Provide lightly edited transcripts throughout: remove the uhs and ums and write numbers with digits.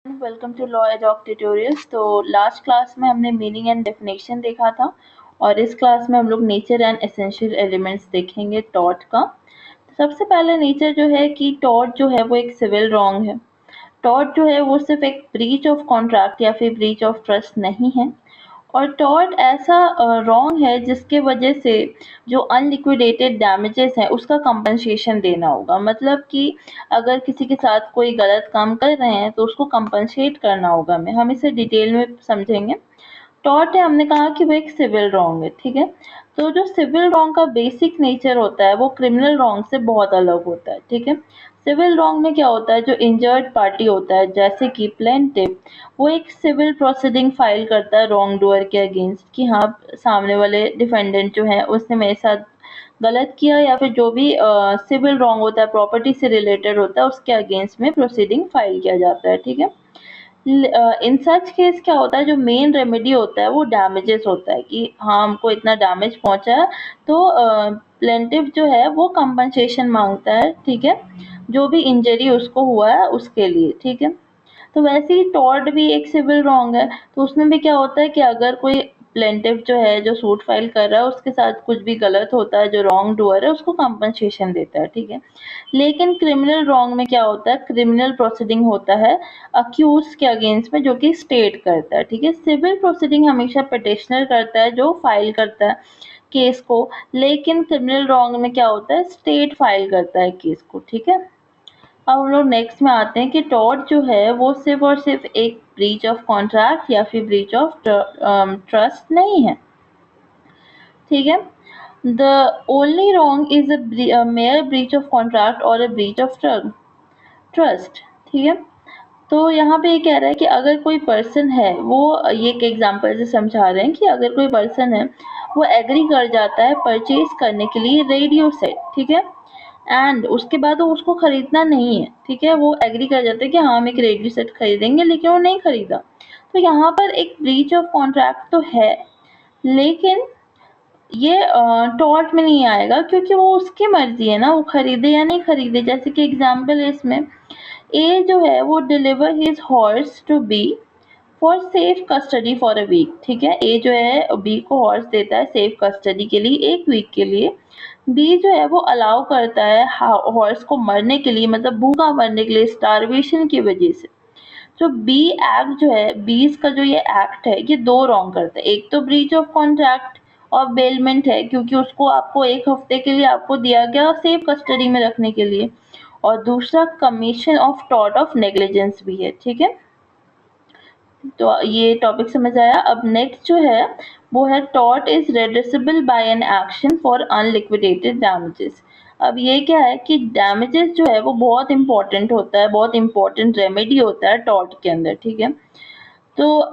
Welcome to law ad hoc tutorials. तो last class में हमने मीनिंग एंड डेफिनेशन देखा था और इस क्लास में हम लोग नेचर एंड एसेंशियल एलिमेंट्स देखेंगे टॉर्ट का। तो सबसे पहले नेचर जो है कि टॉर्ट जो है वो एक सिविल रॉन्ग है। टॉर्ट जो है वो सिर्फ एक ब्रीच ऑफ कॉन्ट्रैक्ट या फिर ब्रीच ऑफ ट्रस्ट नहीं है और टॉर्ट ऐसा रॉन्ग है जिसके वजह से जो अनलिक्विडेटेड डैमेजेस हैं उसका कंपनसेशन देना होगा। मतलब कि अगर किसी के साथ कोई गलत काम कर रहे हैं तो उसको कंपनसेट करना होगा। हम इसे डिटेल में समझेंगे। टॉर्ट है, हमने कहा कि वो एक सिविल रॉन्ग है, ठीक है। तो जो सिविल रॉन्ग का बेसिक नेचर होता है वो क्रिमिनल रॉन्ग से बहुत अलग होता है, ठीक है। सिविल रॉन्ग में क्या होता है, जो इंजर्ड पार्टी होता है जैसे कि प्लेंटिफ, वो एक सिविल प्रोसीडिंग फाइल करता है रॉन्ग डूअर के अगेंस्ट कि हाँ सामने वाले डिफेंडेंट जो है उसने मेरे साथ गलत किया या फिर जो भी सिविल रॉन्ग होता है प्रॉपर्टी से रिलेटेड होता है उसके अगेंस्ट में प्रोसीडिंग फाइल किया जाता है, ठीक है। इन सच केस क्या होता है, जो मेन रेमेडी होता है वो डैमेजेस होता है कि हाँ हमको इतना डैमेज पहुंचा है तो प्लेंटिफ जो है वो कंपनसेशन मांगता है, ठीक है, जो भी इंजरी उसको हुआ है उसके लिए, ठीक है। तो वैसे ही टॉर्ट भी एक सिविल रॉन्ग है। तो उसमें भी क्या होता है कि अगर कोई प्लेंटिफ जो है जो सूट फाइल कर रहा है उसके साथ कुछ भी गलत होता है, जो रॉन्ग डूअर है उसको कंपनसेशन देता है, ठीक है। लेकिन क्रिमिनल रॉन्ग में क्या होता है, क्रिमिनल प्रोसीडिंग होता है अक्यूज के अगेंस्ट में जो कि स्टेट करता है, ठीक है। सिविल प्रोसीडिंग हमेशा पिटिशनर करता है जो फाइल करता है केस को, लेकिन क्रिमिनल रॉन्ग में क्या होता है, स्टेट फाइल करता है केस को, ठीक है। अब हम लोग नेक्स्ट में आते हैं कि टॉर्ट जो है वो सिर्फ और सिर्फ एक ब्रीच ऑफ कॉन्ट्रैक्ट या फिर ब्रीच ऑफ ट्रस्ट नहीं है, ठीक है। The only wrong is a mayor breach of contract और अ ब्रीच ऑफ ट्रस्ट, ठीक है। तो यहाँ पे ये कह रहा है कि अगर कोई पर्सन है, वो ये एक एग्जांपल से समझा रहे हैं कि अगर कोई पर्सन है वो एग्री कर जाता है परचेज करने के लिए रेडियो सेट, ठीक है, एंड उसके बाद वो उसको खरीदना नहीं है, ठीक है। वो एग्री कर जाते हैं कि हाँ हम एक रेडियो सेट खरीदेंगे, लेकिन वो नहीं खरीदा। तो यहाँ पर एक ब्रीच ऑफ कॉन्ट्रैक्ट तो है, लेकिन ये टॉर्ट में नहीं आएगा क्योंकि वो उसकी मर्जी है ना, वो खरीदे या नहीं खरीदे। जैसे कि एग्जाम्पल है इसमें, ए जो है वो deliver his horse to B for safe custody for a week, ठीक है। ए जो है बी को हॉर्स देता है सेफ कस्टडी के लिए एक वीक के लिए। बी जो है वो अलाउ करता है हॉर्स को मरने के लिए, मतलब भूखा मरने के लिए, स्टारवेशन की वजह से। जो बी एक्ट जो है, बीस का जो ये एक्ट है, ये दो रॉन्ग करता है। एक तो ब्रीच ऑफ कॉन्ट्रैक्ट और बेलमेंट है क्योंकि उसको आपको एक हफ्ते के लिए आपको दिया गया सेफ कस्टडी में रखने के लिए, और दूसरा commission of tort of negligence भी है, ठीक है। तो ये टॉपिक समझ आया। अब नेक्स्ट जो है वो है tort is redressable by an action for unliquidated damages. अब ये क्या है कि डैमेजेस जो है वो बहुत इंपॉर्टेंट होता है, बहुत इंपॉर्टेंट रेमेडी होता है टॉर्ट के अंदर, ठीक है। तो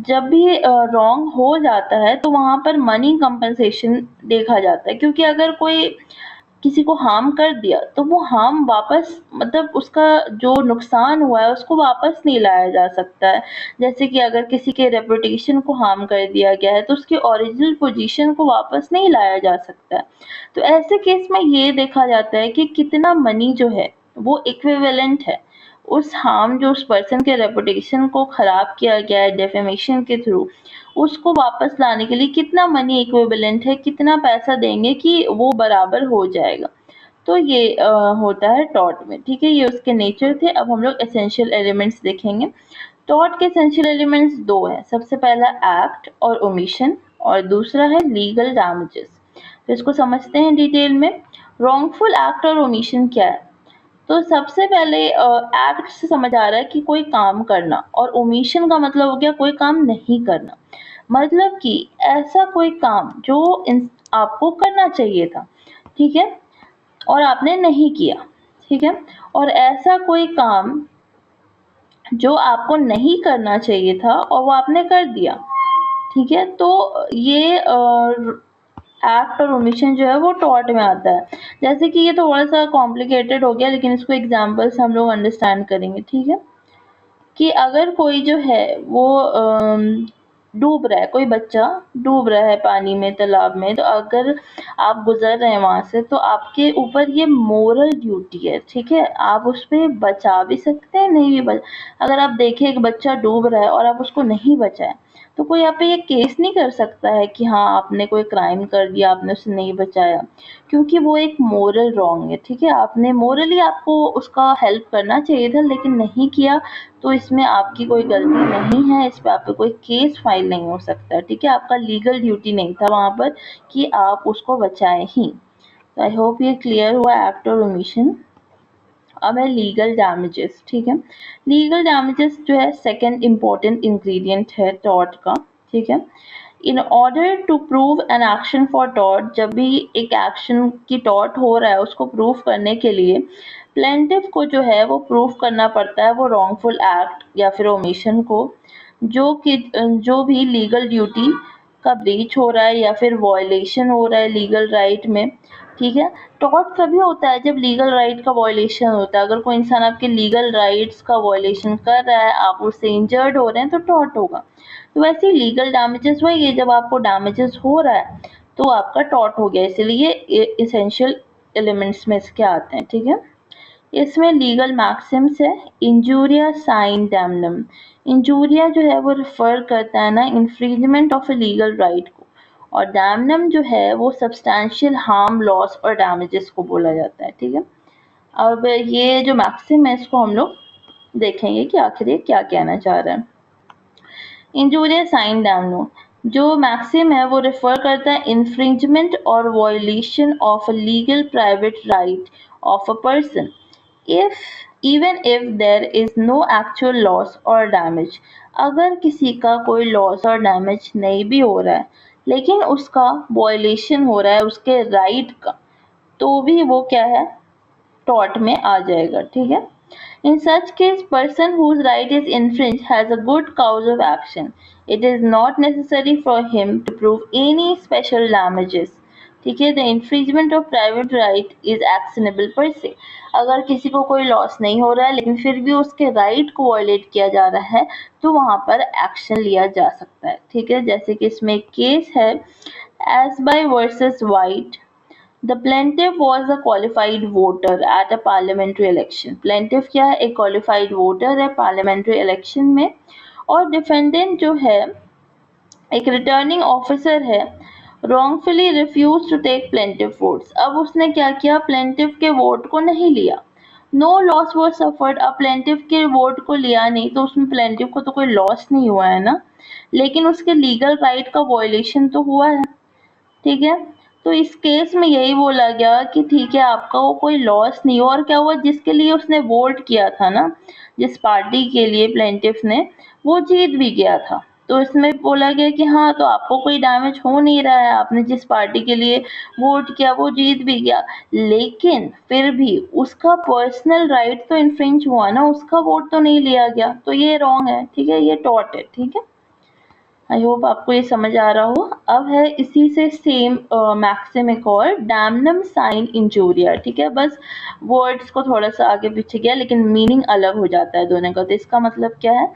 जब भी रॉन्ग हो जाता है तो वहां पर मनी कंपनसेशन देखा जाता है, क्योंकि अगर कोई किसी को हार्म कर दिया तो वो हार्म वापस, मतलब उसका जो नुकसान हुआ है उसको वापस नहीं लाया जा सकता है। जैसे कि अगर किसी के रेपुटेशन को हार्म कर दिया गया है तो उसकी ओरिजिनल पोजीशन को वापस नहीं लाया जा सकता है। तो ऐसे केस में ये देखा जाता है कि कितना मनी जो है वो इक्विवेलेंट है उस हार्म, जो उस पर्सन के रेपुटेशन को खराब किया गया है डेफेमेशन के थ्रू, उसको वापस लाने के लिए कितना मनी इक्विवेलेंट है, कितना पैसा देंगे कि वो बराबर हो जाएगा। तो ये होता है टॉर्ट में, ठीक है। ये उसके नेचर थे। अब हम लोग एसेंशियल एलिमेंट्स देखेंगे। टॉर्ट के एसेंशियल एलिमेंट्स दो हैं। सबसे पहला एक्ट और ओमिशन, और दूसरा है लीगल डैमेजेस। तो इसको समझते हैं डिटेल में। रॉन्गफुल एक्ट और ओमिशन क्या है। तो सबसे पहले एक्ट से समझ आ रहा है कि कोई काम करना, और ओमिशन का मतलब हो गया कोई काम नहीं करना। मतलब कि ऐसा कोई काम जो आपको करना चाहिए था, ठीक है, और आपने नहीं किया, ठीक है। और ऐसा कोई काम जो आपको नहीं करना चाहिए था और वो आपने कर दिया, ठीक है। तो ये एक्ट और ओमिशन जो है वो टॉर्ट में आता है। जैसे कि ये थोड़ा सा कॉम्प्लिकेटेड हो गया, लेकिन इसको एग्जांपल से हम लोग अंडरस्टैंड करेंगे, ठीक है। कि अगर कोई जो है वो डूब रहा है, कोई बच्चा डूब रहा है पानी में, तालाब में, तो अगर आप गुजर रहे हैं वहां से तो आपके ऊपर ये मोरल ड्यूटी है, ठीक है, आप उस पे बचा भी सकते हैं, नहीं भी अगर आप देखें एक बच्चा डूब रहा है और आप उसको नहीं बचाए तो कोई आप पे ये केस नहीं कर सकता है कि हाँ आपने कोई क्राइम कर दिया, आपने उसे नहीं बचाया, क्योंकि वो एक मोरल रॉन्ग है, ठीक है, आपने मोरली आपको उसका हेल्प करना चाहिए था लेकिन नहीं किया, तो इसमें आपकी कोई गलती नहीं है, इस पे आप पे कोई केस फाइल नहीं हो सकता, ठीक है, आपका लीगल ड्यूटी नहीं था वहाँ पर कि आप उसको बचाएं ही। तो आई होप ये क्लियर हुआ एक्ट और ओमिशन। अब है लीगल डैमेजेस, ठीक है, लीगल डैमेजेस जो है सेकंड इम्पोर्टेंट इंग्रेडिएंट है टॉर्ट का, ठीक है, in order to prove an action for tort, जब भी एक एक्शन की टॉर्ट हो रहा है उसको प्रूव करने के लिए प्लेंटिफ को जो है वो प्रूव करना पड़ता है वो रॉन्गफुल एक्ट या फिर ओमिशन को, जो कि जो भी लीगल ड्यूटी का ब्रीच हो रहा है या फिर वॉयलेशन हो रहा है लीगल राइट में, ठीक है, टॉर्ट तभी होता है जब लीगल राइट का वॉयलेशन होता है, अगर कोई इंसान आपके लीगल राइट्स का वॉयलेशन कर रहा है, आप उससे इंजर्ड हो रहे हैं तो टॉर्ट होगा। तो वैसे ही लीगल डैमेजेस वही है, जब आपको डैमेजेस हो रहा है तो आपका टॉर्ट हो गया, इसलिए इसेंशियल एलिमेंट्स में इसके आते हैं, ठीक है। इसमें लीगल मैक्सिम्स है, इंजूरिया साइन डैमनम, इंजूरिया जो है वो रिफर करता है ना infringement of a legal right को, और डैमनम जो है वो सब्सटैंशियल हार्म, लॉस और डैमेजेस को बोला जाता है, ठीक है। अब ये जो मैक्सिम है इसको हम लोग देखेंगे कि आखिर ये क्या कहना चाह रहा है। इंजूरिया साइन डैमनो, जो मैक्सिम है वो रेफर करता है इन्फ्रिंजमेंट और violation of a legal private right of a person if even if there is no actual loss or damage, अगर किसी का कोई लॉस और डैमेज नहीं भी हो रहा है लेकिन उसका वॉयलेशन हो रहा है उसके राइट का, तो भी वो क्या है tort में आ जाएगा, ठीक है। In such case, person whose right is infringed has a good cause of action. It is not necessary for him to prove any special damages. ठीक है, the infringement of private right is actionable per se. अगर किसी को कोई loss नहीं हो रहा है लेकिन फिर भी उसके राइट को वायलेट किया जा रहा है तो वहां पर एक्शन लिया जा सकता है, ठीक है, जैसे कि इसमें एक केस है Ashby versus White. The plaintiff was a qualified voter at a parliamentary election. Plaintiff क्या है, एक qualified voter है parliamentary election में, और defendant जो है एक रिटर्निंग ऑफिसर है, wrongfully refused to take plaintiff votes. अब उसने क्या किया, plaintiff के वोट को नहीं लिया, नो लॉस was suffered, अब plaintiff के वोट को लिया नहीं तो उसमें plaintiff को तो कोई लॉस नहीं हुआ है ना, लेकिन उसके लीगल राइट का वॉयलेशन तो हुआ है, ठीक है। तो इस केस में यही बोला गया कि ठीक है आपका वो कोई लॉस नहीं हुआ, और क्या हुआ, जिसके लिए उसने वोट किया था ना, जिस पार्टी के लिए प्लेंटिफ ने, वो जीत भी गया था, तो इसमें बोला गया कि हाँ तो आपको कोई डैमेज हो नहीं रहा है, आपने जिस पार्टी के लिए वोट किया वो जीत भी गया, लेकिन फिर भी उसका पर्सनल राइट तो इन्फ्रिंज हुआ ना, उसका वोट तो नहीं लिया गया, तो ये रॉन्ग है, ठीक है, ये टॉर्ट है, ठीक है। आई होप आपको ये समझ आ रहा हो। अब है इसी से सेम मैक्सिम एक और, डैमनम साइन इंजूरिया, ठीक है, बस वर्ड्स को थोड़ा सा आगे पीछे किया लेकिन मीनिंग अलग हो जाता है दोनों का, तो इसका मतलब क्या है,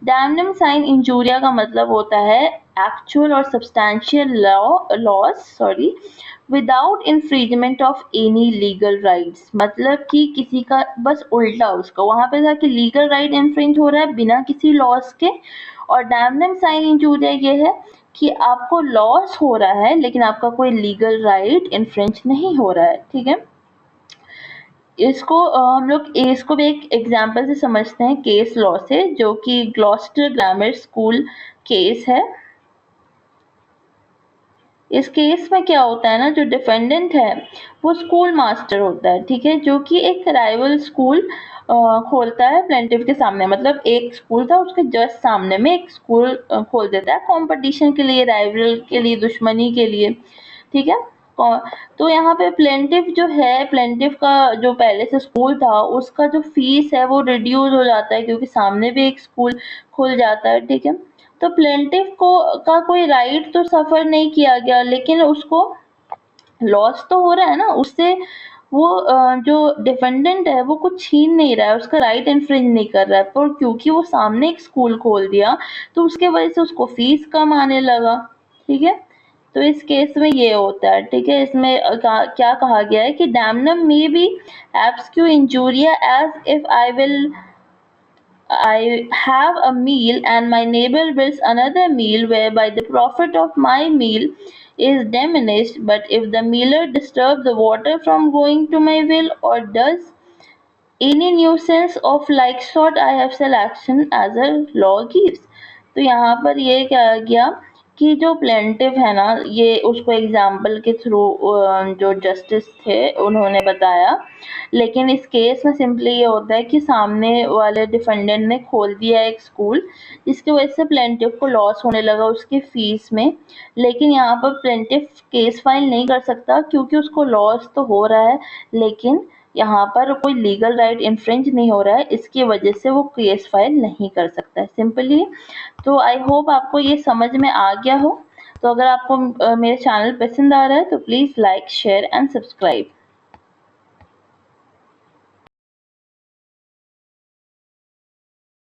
डैमनम साइन इंजूरिया का मतलब होता है एक्चुअल और substantial loss, sorry, without infringement of any legal rights, मतलब कि किसी का बस उल्टा, उसका वहां पे था कि लीगल राइट इन्फ्रिंज हो रहा है बिना किसी लॉस के, और डैमनम साइन इंजूरिया ये है कि आपको लॉस हो रहा है लेकिन आपका कोई लीगल राइट इन्फ्रिंज नहीं हो रहा है, ठीक है। इसको हम लोग इसको भी एक एग्जांपल से समझते हैं केस लॉ से, जो कि ग्लॉस्टर ग्रामर स्कूल केस है। इस केस में क्या होता है ना, जो डिफेंडेंट है वो स्कूल मास्टर होता है, ठीक है, जो कि एक राइवल स्कूल खोलता है प्लेंटिफ के सामने, मतलब एक स्कूल था उसके जस्ट सामने में एक स्कूल खोल देता है कंपटीशन के लिए, राइवल के लिए, दुश्मनी के लिए, ठीक है। तो यहाँ पे प्लेंटिफ जो है, प्लेंटिफ का जो पहले से स्कूल था उसका जो फीस है वो रिड्यूस हो जाता है क्योंकि सामने भी एक स्कूल खुल जाता है, ठीक है। तो प्लेंटिफ को का कोई राइट तो सफर नहीं किया गया लेकिन उसको लॉस तो हो रहा है ना, उससे वो जो डिफेंडेंट है वो कुछ छीन नहीं रहा है, उसका राइट इन्फ्रिंज नहीं कर रहा है, पर क्योंकि वो सामने एक स्कूल खोल दिया तो उसके वजह से उसको फीस कम आने लगा। ठीक है, तो इस केस में ये होता है। ठीक है, इसमें क्या कहा गया है कि damnum may be absque injuria as if I have a meal and my neighbor builds another meal whereby the profit of my meal is diminished, but if the mealer disturbs the water from going to my well or does any nuisance of like sort I have selection as a law gives। तो यहाँ पर ये क्या गया कि जो plaintiff है ना, ये उसको एग्जाम्पल के थ्रू जो जस्टिस थे उन्होंने बताया, लेकिन इस केस में सिंपली ये होता है कि सामने वाले डिफेंडेंट ने खोल दिया एक स्कूल जिसकी वजह से प्लेंटिव को लॉस होने लगा उसकी फीस में, लेकिन यहाँ पर प्लेंटिव केस फाइल नहीं कर सकता क्योंकि उसको लॉस तो हो रहा है, लेकिन यहाँ पर कोई लीगल राइट इन्फ्रिंज नहीं हो रहा है, इसकी वजह से वो केस फाइल नहीं कर सकता है सिंपली। तो आई होप आपको ये समझ में आ गया हो। तो अगर आपको मेरे चैनल पसंद आ रहा है तो please like share and subscribe.